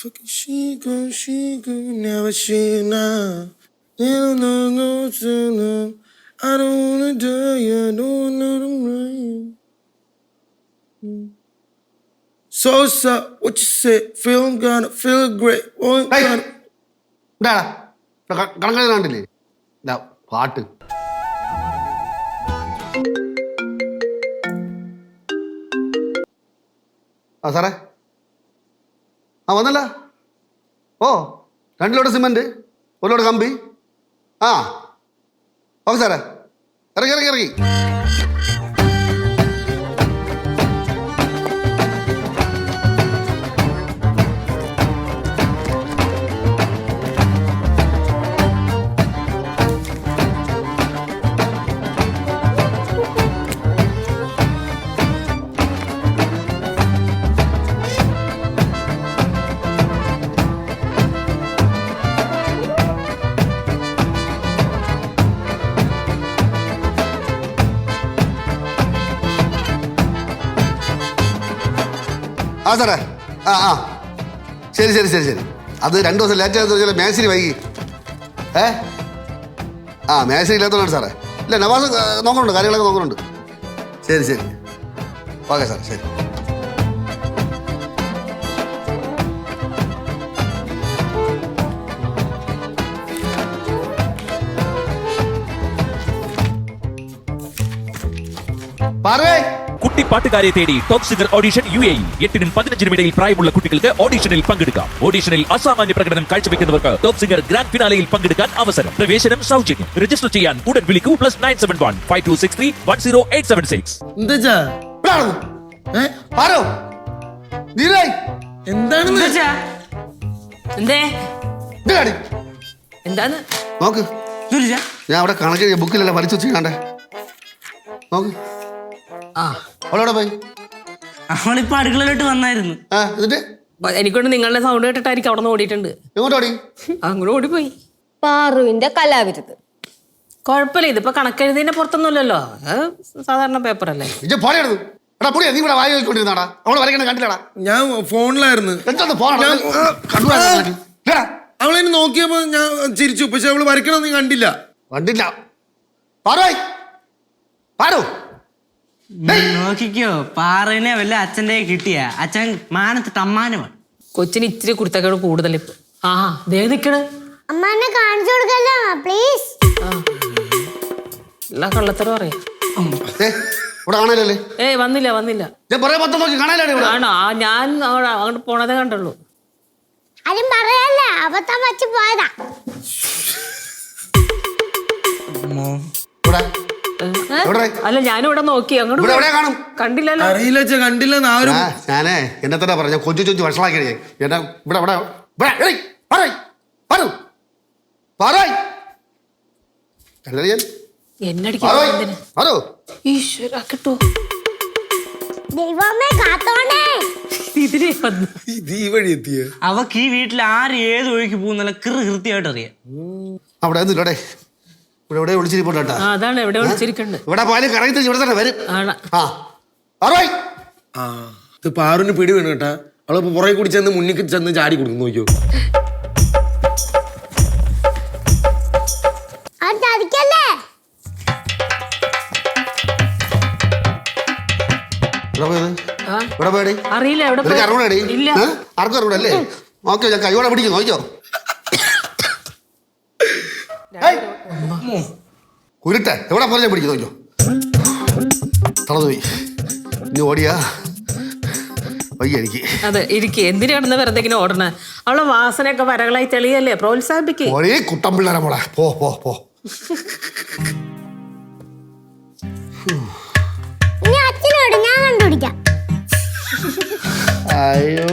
She go, never she now. No, I don't wanna die, I don't know the rain. So, what you say? Feeling gonna feel great. കണക്കാണ് കണ്ടില്ലേ പാട്ട് സാറേ വന്നല്ല ഓ 2 load cement 1 load കമ്പി okay സാറേ ഇറങ്ങി സാറേ ശരി അത് 2 ദിവസം ലേറ്റ് ആയതെന്ന് വെച്ചാൽ മേശരി വൈകി മേശരി ഇല്ലാത്തതാണ് സാറേ ഇല്ല നവാസ് നോക്കുന്നുണ്ട് കാര്യങ്ങളൊക്കെ നോക്കുന്നുണ്ട് ശരി ഓക്കെ സാർ ശരി കുട്ടി പാട്ടുകാരെ തേടി ടോപ്പ് സിംഗർ ഓഡിഷൻ UAE 8-നും 15-നും ഇടയിൽ പ്രായമുള്ള കുട്ടികൾക്ക് ഓഡിഷനിൽ പങ്കെടുക്കാം. ഓഡിഷനിൽ അസാമാന്യ പ്രകടനം കാഴ്ചവെക്കുന്നവർക്ക് ടോപ്പ് സിംഗർ ഗ്രാൻഡ് ഫിനാലയിൽ പങ്കെടുക്കാൻ അവസരം. പ്രവേശനം സൗജന്യം. രജിസ്റ്റർ ചെയ്യാൻ ഉടൻ വിളിക്കൂ +971 5263 10876. എന്താണ് നോക്ക് ഞാൻ അവിടെ കണക്ക് ബുക്കിലെല്ലാം വരച്ചു വെച്ചിട്ടുണ്ടേ നോക്ക് അവളോടെ പോയി അവളിപ്പോ അടുക്കളയിലോട്ട് വന്നായിരുന്നു എനിക്കൊണ്ട് നിങ്ങളുടെ സൗണ്ട് കേട്ടിട്ടായിരിക്കും അവിടെ നിന്ന് ഓടിയിട്ടുണ്ട് എങ്ങോട്ടോടി അങ്ങോട്ട് ഓടിപ്പോയി പാറുവിന്റെ കലാവിരുത് കുഴപ്പമില്ല ഇതിപ്പോ കണക്കെഴുതിന്റെ പുറത്തൊന്നുമില്ലല്ലോ സാധാരണ പേപ്പർ അല്ലേ ഞാൻ ഫോണിലായിരുന്നു അവളെന്നെ നോക്കിയപ്പോ ഞാൻ ചിരിച്ചു പക്ഷെ അവള് വരയ്ക്കണമെന്ന് കണ്ടില്ല നോക്കിക്കോ പാറുവിനെ വല്ല അച്ഛൻ്റെ കിട്ടിയ അച്ഛൻ മാനത്ത് അമ്മാനമാണ് കൊച്ചിന് ഇച്ചിരി കുരുത്തക്കേട് കൂടുതൽ ഇപ്പൊ ദേ നിക്കണ് അമ്മാനെ കാണിച്ചു കൊടുക്കല്ലോ പ്ലീസ് എല്ലാ കള്ളത്തരം അറിയാം വന്നില്ല ആണോ ഞാൻ അങ്ങോട്ട് പോണതേ കണ്ടുള്ളൂ ആരും പറയല്ല അബദ്ധം വെച്ച് പോയതാ അല്ല ഞാനിവിടെ നോക്കി അങ്ങോട്ട് കണ്ടില്ലല്ലോ അറിയില്ല കണ്ടില്ലെന്ന് ആരും ഞാനേ എന്നെ തന്നെ പറഞ്ഞ കൊച്ചു വഷളാക്കി എന്നെ അവക്ക് ഈ വീട്ടിൽ ആര് ഏത് വഴിക്ക് പോകുന്നല്ല കൃത്യമായിട്ട് അറിയാം അവിടെ ഇവിടെ വിളിച്ചിരിപ്പുണ്ട് അതാണ് എവിടെ വിളിച്ചിരിക്കണ്ട് ഇവിടെ പോയാലും കറങ്ങി ഇവിടെ തന്നെ വരും ഇത് പാറുവിന് പിടി വീണ് കേട്ടാ അവളിപ്പോ പുറകെ കൂടി ചെന്ന് മുന്നിൽ ചെന്ന് ചാടി കൊടുക്കും നോക്കിയോ അറിയില്ല ആർക്കും അറിയൂടല്ലേ ഓക്കെ ഞാൻ കൈയോടെ പിടിക്കും നോക്കിയോ കുരുട്ടെ എവിടെ പറഞ്ഞാൽ പിടിക്കും നോക്കിയോ തളർന്നു പോയി ഇനി ഓടിയാ വയ്യ എനിക്ക് അതെ ഇരിക്കെ എന്തിനാണെന്ന് വെറുതെ ഇങ്ങനെ ഓടണേ അവളെ വാസനയൊക്കെ വരകളായി തെളിയല്ലേ പ്രോത്സാഹിപ്പിക്കേ ഒരേ കുട്ടം പിള്ളേരെ മോളെ പോ അച്ഛനോട് ഞാൻ കണ്ടുപിടിക്കാം അയ്യോ